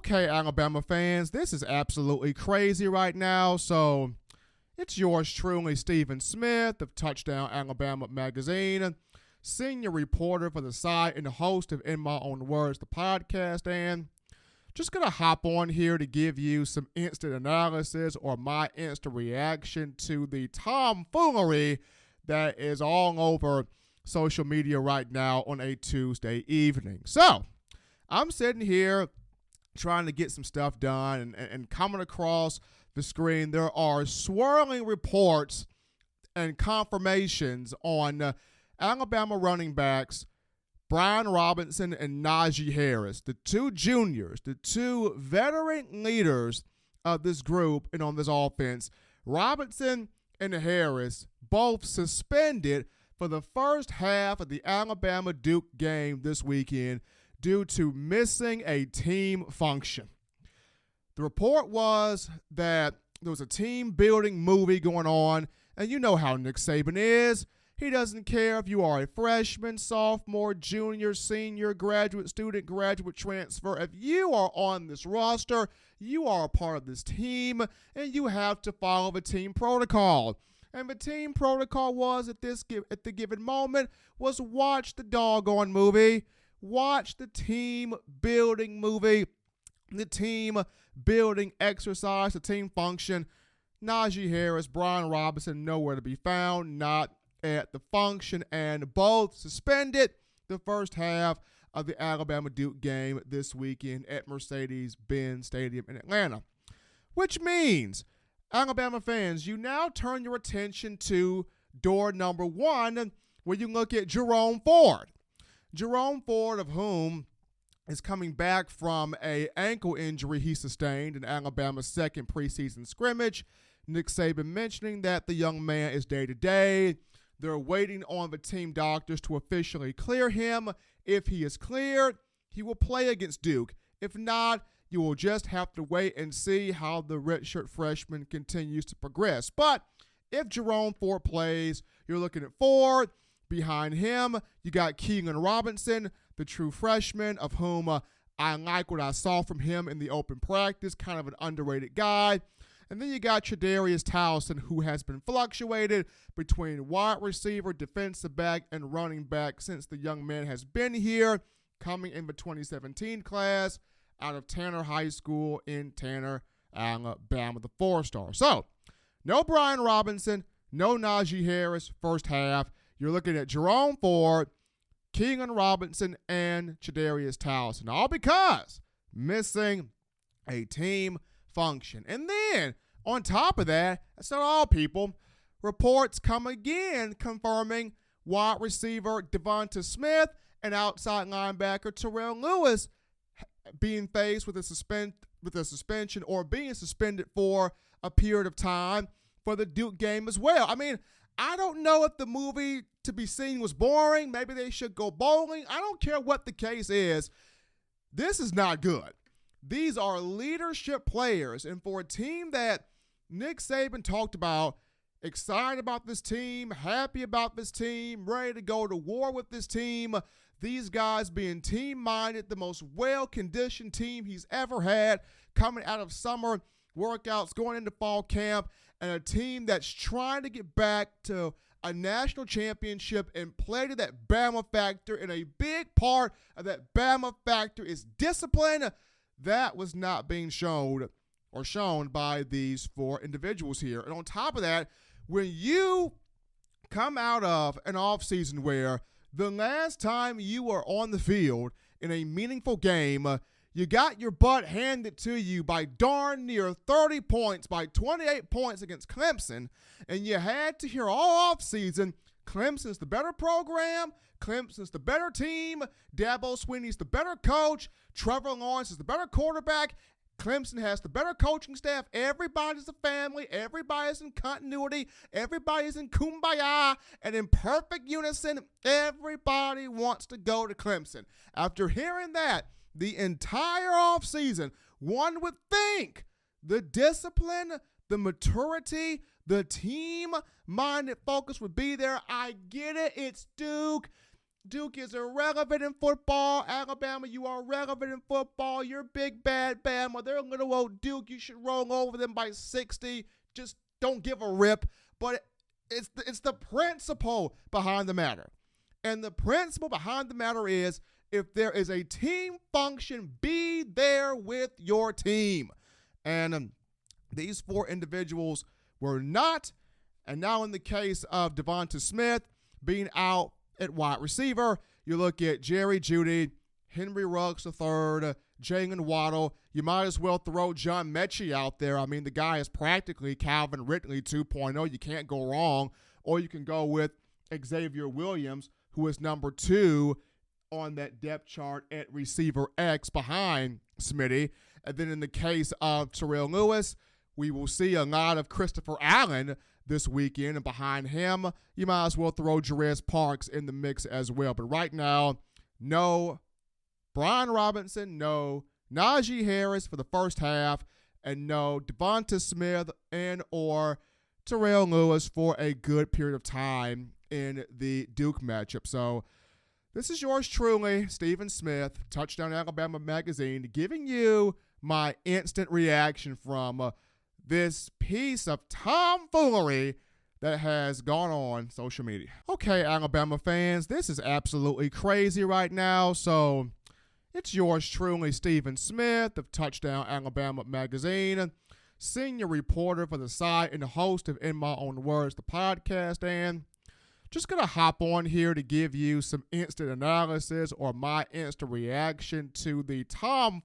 Okay, Alabama fans, this is absolutely crazy right now. So it's yours truly, Stephen Smith of Touchdown Alabama Magazine, senior reporter for the site and the host of In My Own Words, the podcast. And just going to hop on here to give you some instant analysis or my instant reaction to the tomfoolery that is all over social media right now on a Tuesday evening. So I'm sitting here trying to get some stuff done and coming across the screen, there are swirling reports and confirmations on Alabama running backs Brian Robinson and Najee Harris, the two juniors, the two veteran leaders of this group and on this offense. Robinson and Harris both suspended for the first half of the Alabama-Duke game this weekend due to missing a team function. The report was that there was a team-building movie going on, and you know how Nick Saban is. He doesn't care if you are a freshman, sophomore, junior, senior, graduate student, graduate transfer. If you are on this roster, you are a part of this team, and you have to follow the team protocol. And the team protocol was at the given moment was watch the doggone movie. Watch the team-building movie, the team-building exercise, the team function. Najee Harris, Brian Robinson, nowhere to be found, not at the function, and both suspended the first half of the Alabama-Duke game this weekend at Mercedes-Benz Stadium in Atlanta. Which means, Alabama fans, you now turn your attention to door number one, where you look at Jerome Ford. Jerome Ford, of whom is coming back from an ankle injury he sustained in Alabama's second preseason scrimmage. Nick Saban mentioning that the young man is day-to-day. They're waiting on the team doctors to officially clear him. If he is cleared, he will play against Duke. If not, you will just have to wait and see how the redshirt freshman continues to progress. But if Jerome Ford plays, you're looking at Ford. Behind him, you got Keegan Robinson, the true freshman, of whom I like what I saw from him in the open practice, kind of an underrated guy. And then you got Tre'Davious Townsend, who has been fluctuated between wide receiver, defensive back, and running back since the young man has been here, coming in the 2017 class out of Tanner High School in Tanner, Alabama, the four-star. So, no Brian Robinson, no Najee Harris first half. You're looking at Jerome Ford, Keegan Robinson, and Tre'Davious Townsend, all because missing a team function. And then, on top of that, that's not all, people. Reports come again confirming wide receiver Devonta Smith and outside linebacker Terrell Lewis being faced with a suspension or being suspended for a period of time for the Duke game as well. I mean, I don't know if the movie to be seen was boring. Maybe they should go bowling. I don't care what the case is. This is not good. These are leadership players. And for a team that Nick Saban talked about, excited about this team, happy about this team, ready to go to war with this team, these guys being team-minded, the most well-conditioned team he's ever had, coming out of summer workouts, going into fall camp, and a team that's trying to get back to a national championship and play to that Bama factor. And a big part of that Bama factor is discipline. That was not being shown by these four individuals here. And on top of that, when you come out of an offseason where the last time you were on the field in a meaningful game, you got your butt handed to you by darn near 30 points, by 28 points against Clemson, and you had to hear all offseason, Clemson's the better program, Clemson's the better team, Dabo Swinney's the better coach, Trevor Lawrence is the better quarterback, Clemson has the better coaching staff, everybody's a family, everybody's in continuity, everybody's in kumbaya, and in perfect unison, everybody wants to go to Clemson. After hearing that, the entire offseason, one would think the discipline, the maturity, the team-minded focus would be there. I get it. It's Duke. Duke is irrelevant in football. Alabama, you are relevant in football. You're big, bad Bama. They're little old Duke. You should roll over them by 60. Just don't give a rip. But it's the principle behind the matter. And the principle behind the matter is, if there is a team function, be there with your team. And these four individuals were not. And now in the case of Devonta Smith being out at wide receiver, you look at Jerry Jeudy, Henry Ruggs III, Jalen Waddle. You might as well throw John Mechie out there. I mean, the guy is practically Calvin Ridley 2.0. You can't go wrong. Or you can go with Xavier Williams, who is number 2 on that depth chart at receiver X behind Smitty. And then in the case of Terrell Lewis, we will see a lot of Christopher Allen this weekend. And behind him, you might as well throw Jerez Parks in the mix as well. But right now, no Brian Robinson, no Najee Harris for the first half, and no Devonta Smith and or Terrell Lewis for a good period of time in the Duke matchup. So this is yours truly, Stephen Smith, Touchdown Alabama Magazine, giving you my instant reaction from this piece of tomfoolery that has gone on social media. Okay, Alabama fans, this is absolutely crazy right now. So it's yours truly, Stephen Smith of Touchdown Alabama Magazine, senior reporter for the site and host of In My Own Words, the podcast, and just going to hop on here to give you some instant analysis or my instant reaction to the tomfoolery